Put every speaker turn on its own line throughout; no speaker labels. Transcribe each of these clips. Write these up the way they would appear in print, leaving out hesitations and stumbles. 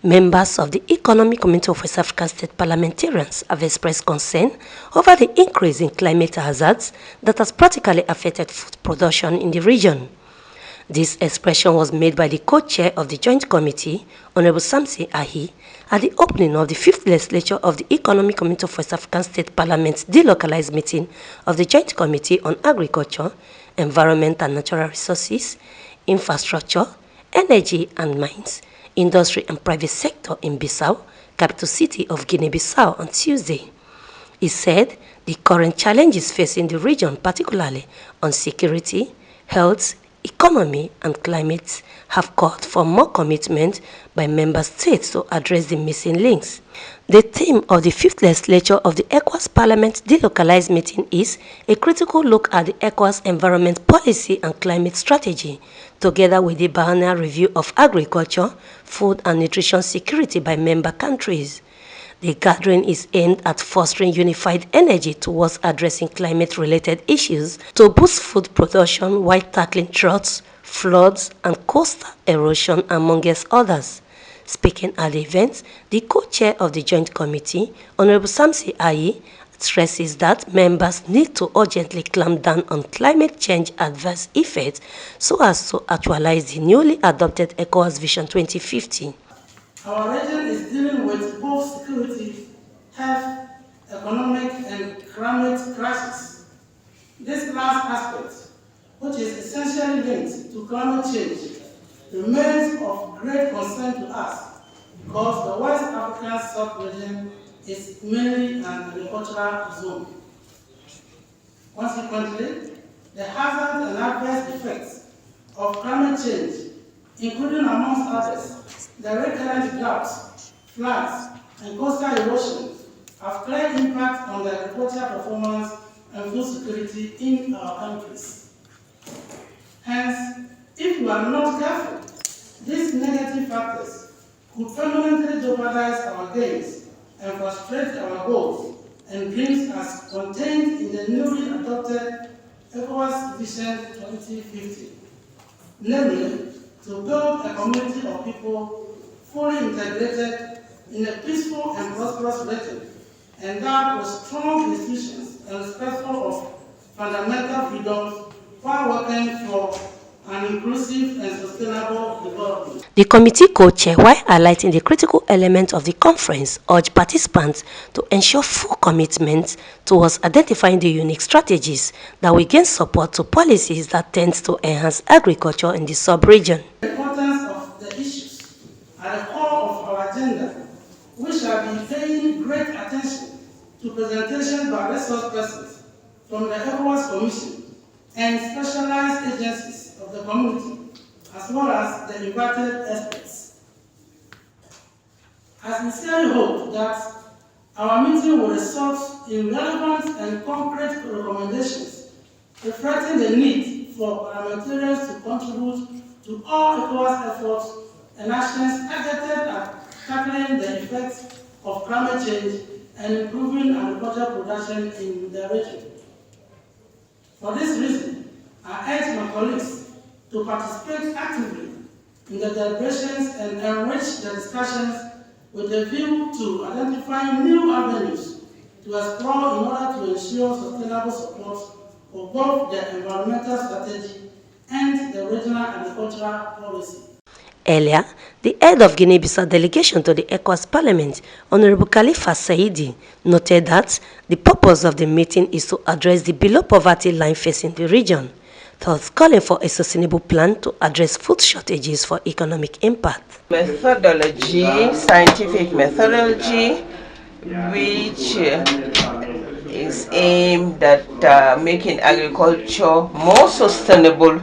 Members of the Economic Committee of West African State parliamentarians have expressed concern over the increase in climate hazards that has practically affected food production in the region. This expression was made by the co-chair of the Joint Committee, Honorable Samson Ahi, at the opening of the 5th legislature of the Economic Committee of West African State Parliament's delocalized meeting of the Joint Committee on Agriculture, Environment and Natural Resources, Infrastructure, Energy and Mines, Industry and Private Sector in Bissau, capital city of Guinea-Bissau, on Tuesday. He said the current challenges facing the region, particularly on security, health, economy and climate, have called for more commitment by member states to address the missing links. The theme of the 5th legislature of the ECOWAS Parliament delocalized meeting is a critical look at the ECOWAS environment policy and climate strategy, together with the biennial review of agriculture, food and nutrition security by member countries. The gathering is aimed at fostering unified energy towards addressing climate-related issues to boost food production while tackling droughts, floods, and coastal erosion, amongst others. Speaking at the event, the co-chair of the Joint Committee, Honorable Samson Ahi, stresses that members need to urgently clamp down on climate change adverse effects so as to actualize the newly adopted ECOWAS Vision 2050.
Our region is dealing with both security, health, economic, and climate crisis. This last aspect, which is essentially linked to climate change, remains of great concern to us because the West African sub-region is mainly an agricultural zone. Consequently, the hazards and adverse effects of climate change, including amongst others, the recurrent droughts, floods, and coastal erosion have clear impact on the agricultural performance and food security in our countries. Hence, if we are not careful, these negative factors could permanently jeopardize our gains and frustrate our goals and dreams as contained in the newly adopted ECOWAS Vision 2050, namely to build a community of people fully integrated in a peaceful and prosperous region, and that with strong institutions and respectful of fundamental freedoms while working for an inclusive and sustainable development.
The committee co-chair, while highlighting the critical elements of the conference, urged participants to ensure full commitment towards identifying the unique strategies that will gain support to policies that tend to enhance agriculture in the sub-region.
The importance of the issues at the core of our agenda, we shall be paying great attention to presentations by resource persons from the ECOWAS Commission and specialized agencies of the community, as well as the invited experts. I sincerely hope that our meeting will result in relevant and concrete recommendations reflecting the need for parliamentarians to contribute to all ECOWAS efforts and actions targeted at tackling the effects of climate change and improving agricultural production in the region. For this reason, I urge my colleagues to participate actively in the deliberations and enrich the discussions with a view to identifying new avenues to explore in order to ensure sustainable support for both the environmental strategy and the regional agricultural policy.
Earlier, the head of Guinea-Bissau delegation to the ECOWAS Parliament, Honorable Khalifa Saidi, noted that the purpose of the meeting is to address the below-poverty line facing the region, thus calling for a sustainable plan to address food shortages for economic impact.
Methodology, scientific methodology, which is aimed at making agriculture more sustainable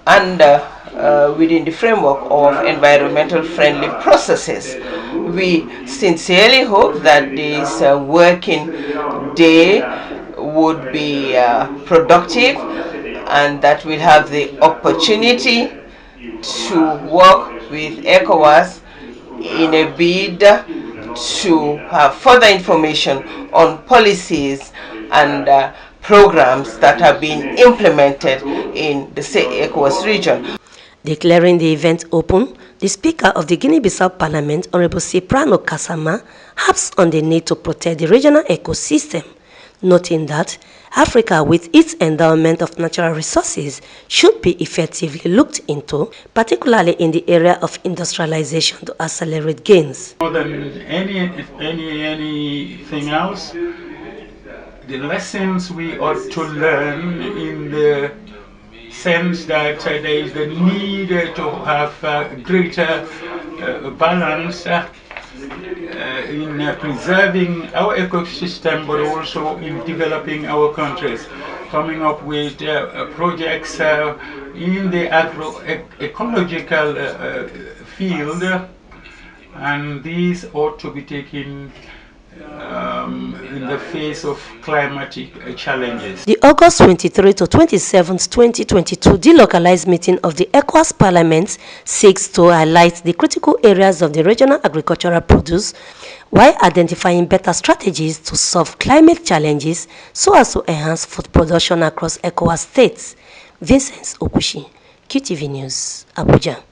and within the framework of environmental friendly processes. We sincerely hope that this working day would be productive and that we'll have the opportunity to work with ECOWAS in a bid to have further information on policies and programs that have been implemented in the ECOWAS region.
Declaring the event open, the Speaker of the Guinea-Bissau Parliament, Honorable Cipriano Kasama, harps on the need to protect the regional ecosystem, noting that Africa, with its endowment of natural resources, should be effectively looked into, particularly in the area of industrialization to accelerate gains.
More than anything else, the lessons we ought to learn in the sense that there is the need to have greater balance in preserving our ecosystem, but also in developing our countries, coming up with projects in the agroecological field, and these ought to be taken in the face of climatic challenges.
The August 23 to 27, 2022 delocalized meeting of the ECOWAS Parliament seeks to highlight the critical areas of the regional agricultural produce while identifying better strategies to solve climate challenges so as to enhance food production across ECOWAS states. Vincent Okushi, QTV News, Abuja.